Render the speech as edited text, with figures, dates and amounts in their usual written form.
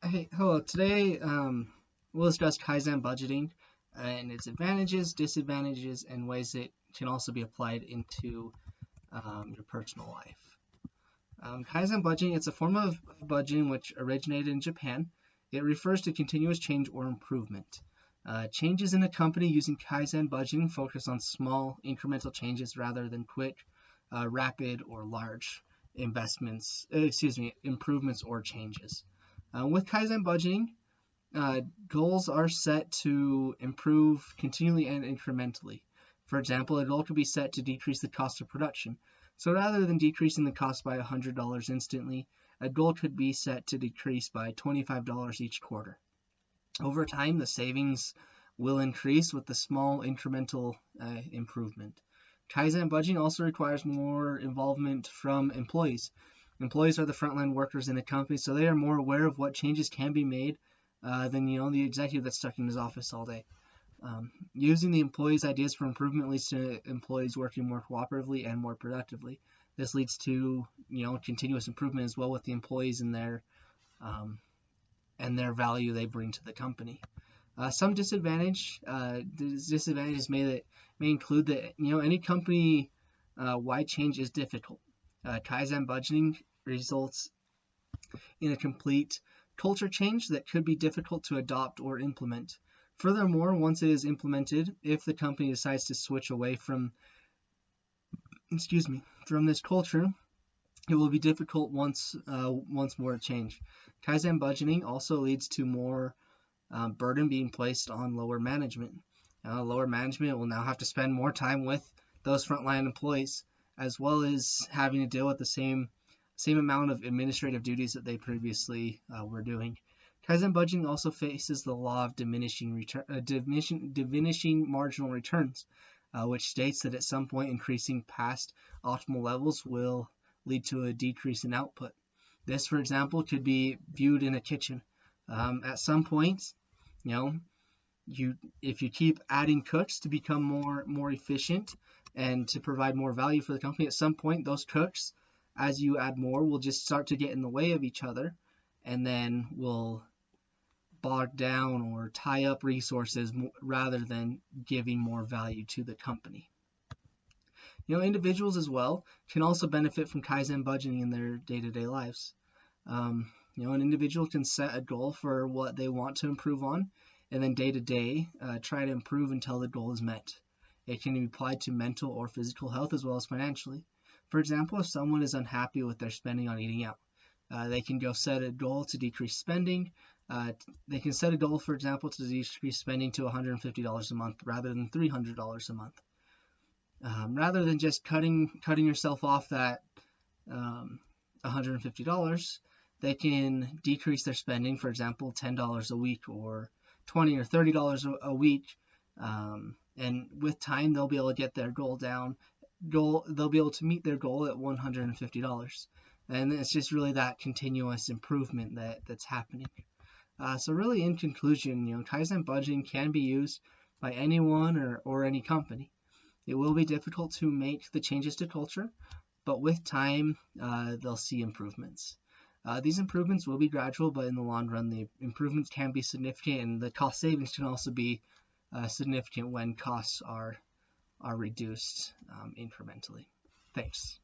Hey, hello. Today, we'll discuss Kaizen budgeting and its advantages, disadvantages, and ways it can also be applied into your personal life. Kaizen budgeting, it's a form of budgeting which originated in Japan. It refers to continuous change or improvement. Changes in a company using Kaizen budgeting focus on small incremental changes rather than quick, rapid, or large improvements or changes. With Kaizen budgeting, uh, goals are set to improve continually and incrementally. For example, a goal could be set to decrease the cost of production. So rather than decreasing the cost by $100 instantly, a goal could be set to decrease by $25 each quarter. Over time, the savings will increase with the small incremental improvement. Kaizen budgeting also requires more involvement from employees. Employees are the frontline workers in a company, so they are more aware of what changes can be made than the executive that's stuck in his office all day. Using the employees' ideas for improvement leads to employees working more cooperatively and more productively. This leads to continuous improvement as well with the employees um, and their value they bring to the company. Some disadvantages may include that any company wide change is difficult. Kaizen budgeting results in a complete culture change that could be difficult to adopt or implement. Furthermore, once it is implemented, if the company decides to switch away from this culture, it will be difficult once more to change. Kaizen budgeting also leads to more burden being placed on lower management. Lower management will now have to spend more time with those frontline employees, as well as having to deal with the same amount of administrative duties that they previously were doing. Kaizen budgeting also faces the law of diminishing marginal returns, which states that at some point increasing past optimal levels will lead to a decrease in output. This, for example, could be viewed in a kitchen. At some point, you know, if you keep adding cooks to become more efficient and to provide more value for the company, at some point those cooks, as you add more, will just start to get in the way of each other, and then will bog down or tie up resources rather than giving more value to the company. Individuals as well can also benefit from Kaizen budgeting in their day-to-day lives. An individual can set a goal for what they want to improve on, and then day to day try to improve until the goal is met. It can be applied to mental or physical health as well as financially. For example, if someone is unhappy with their spending on eating out, they can go set a goal to decrease spending. They can set a goal, for example, to decrease spending to $150 a month rather than $300 a month. Rather than just cutting yourself off that $150, they can decrease their spending, for example, $10 a week or $20 or $30 a week, and with time they'll be able to get their they'll be able to meet their goal at $150, and it's just really that continuous improvement that's happening. So really, in conclusion, Kaizen budgeting can be used by anyone or any company. It will be difficult to make the changes to culture, but with time, they'll see improvements. These improvements will be gradual, but in the long run, the improvements can be significant, and the cost savings can also be significant when costs are reduced incrementally. Thanks.